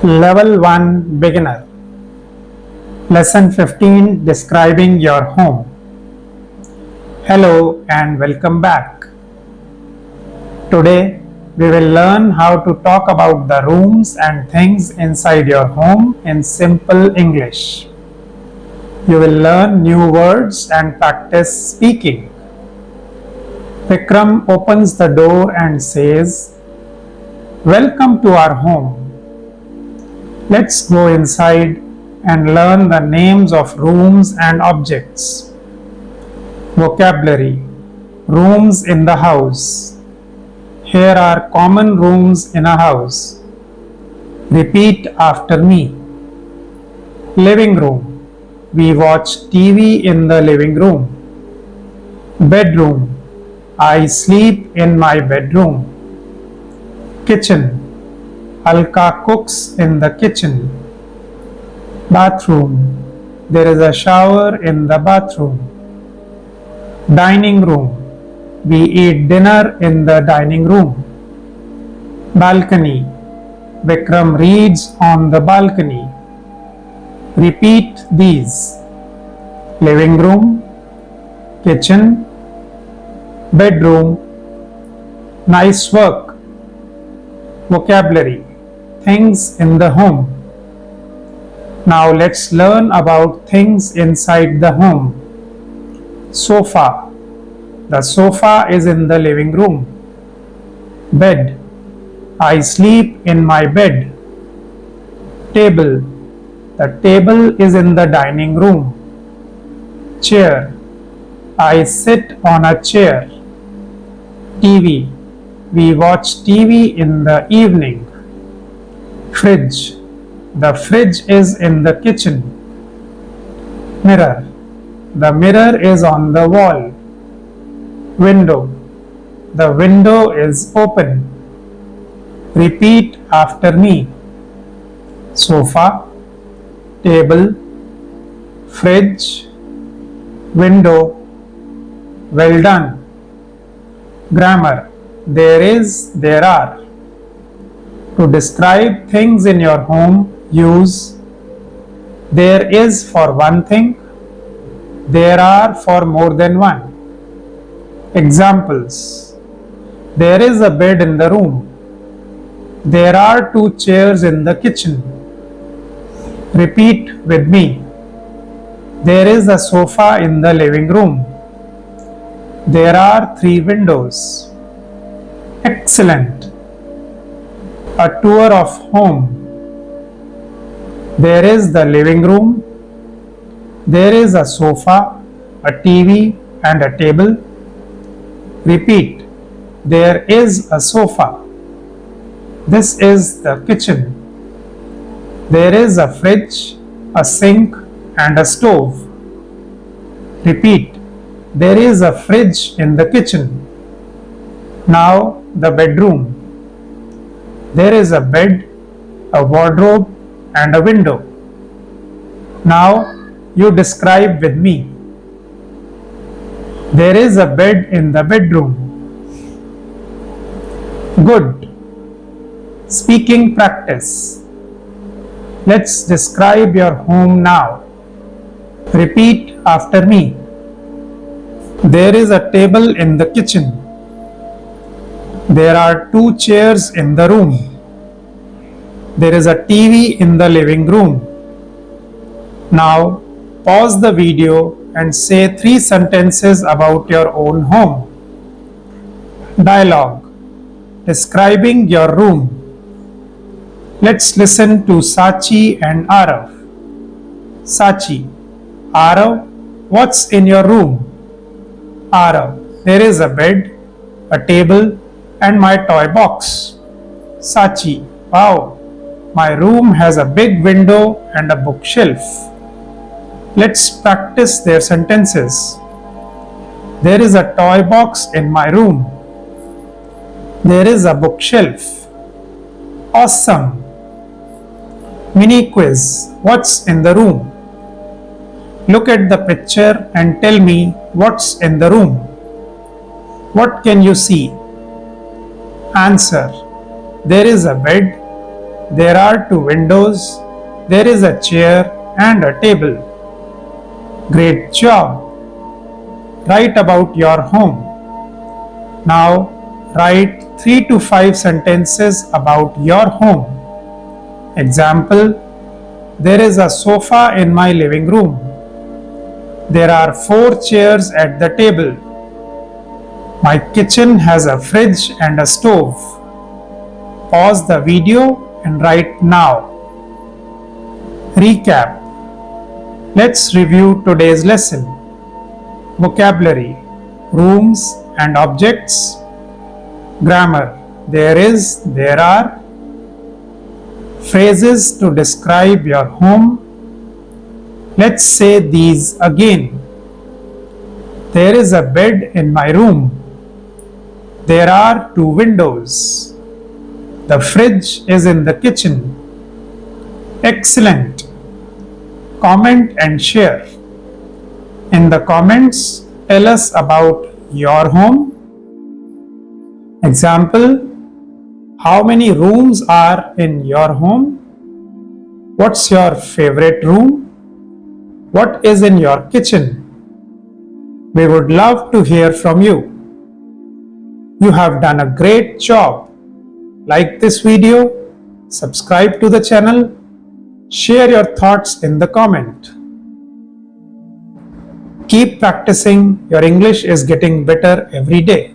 Level 1 Beginner. Lesson 15 Describing your home. Hello and welcome back. Today we will learn how to talk about the rooms and things inside your home in simple English. You will learn new words and practice speaking. Vikram opens the door and says, "Welcome to our home." Let's go inside and learn the names of rooms and objects. Vocabulary: rooms in the house. Here are common rooms in a house. Repeat after me. Living room. We watch TV in the living room. Bedroom. I sleep in my bedroom. Kitchen. Alka cooks in the kitchen. Bathroom. There is a shower in the bathroom. Dining room. We eat dinner in the dining room. Balcony. Vikram reads on the balcony. Repeat these. Living room, kitchen, bedroom. Nice work. Vocabulary: things in the home. Now let's learn about things inside the home. Sofa. The sofa is in the living room. Bed. I sleep in my bed. Table. The table is in the dining room. Chair. I sit on a chair. TV. We watch TV in the evening. Fridge. The fridge is in the kitchen. Mirror. The mirror is on the wall. Window. The window is open. Repeat after me. Sofa, table, fridge, window. Well done. Grammar: there is, there are. To describe things in your home, use there is for one thing, there are for more than one. Examples: there is a bed in the room. There are 2 chairs in the kitchen. Repeat with me. There is a sofa in the living room. There are 3 windows. Excellent. A tour of home. There is the living room. There is a sofa, a TV and a table. Repeat. There is a sofa. This is the kitchen. There is a fridge, a sink and a stove. Repeat. There is a fridge in the kitchen. Now the bedroom. There is a bed, a wardrobe and a window. Now you describe with me. There is a bed in the bedroom. Good. Speaking practice. Let's describe your home now. Repeat after me. There is a table in the kitchen. There are 2 chairs in the room. There is a TV in the living room. Now pause the video and say 3 sentences about your own home. Dialogue: describing your room. Let's listen to Sachi and Arav. Sachi: Arav, what's in your room? Arav: there is a bed, a table and my toy box. Sachi: wow, my room has a big window and a bookshelf. Let's practice their sentences. There is a toy box in my room. There is a bookshelf. Awesome. Mini quiz: what's in the room? Look at the picture and tell me what's in the room. What can you see? Answer: there is a bed, There are two windows. There is a chair and a table. Great job. Write about your home. Now write 3 to 5 sentences about your home. Example: there is a sofa in my living room. There are 4 chairs at the table. My kitchen has a fridge and a stove. Pause the video and write now. Recap. Let's review today's lesson. Vocabulary: rooms and objects. Grammar: there is, there are. Phrases to describe your home. Let's say these again. There is a bed in my room. There are 2 windows. The fridge is in the kitchen. Excellent. Comment and share. In the comments, tell us about your home. Example: how many rooms are in your home? What's your favorite room? What is in your kitchen? We would love to hear from you. You have done a great job. Like this video, subscribe to the channel, share your thoughts in the comment. Keep practicing. Your English is getting better every day.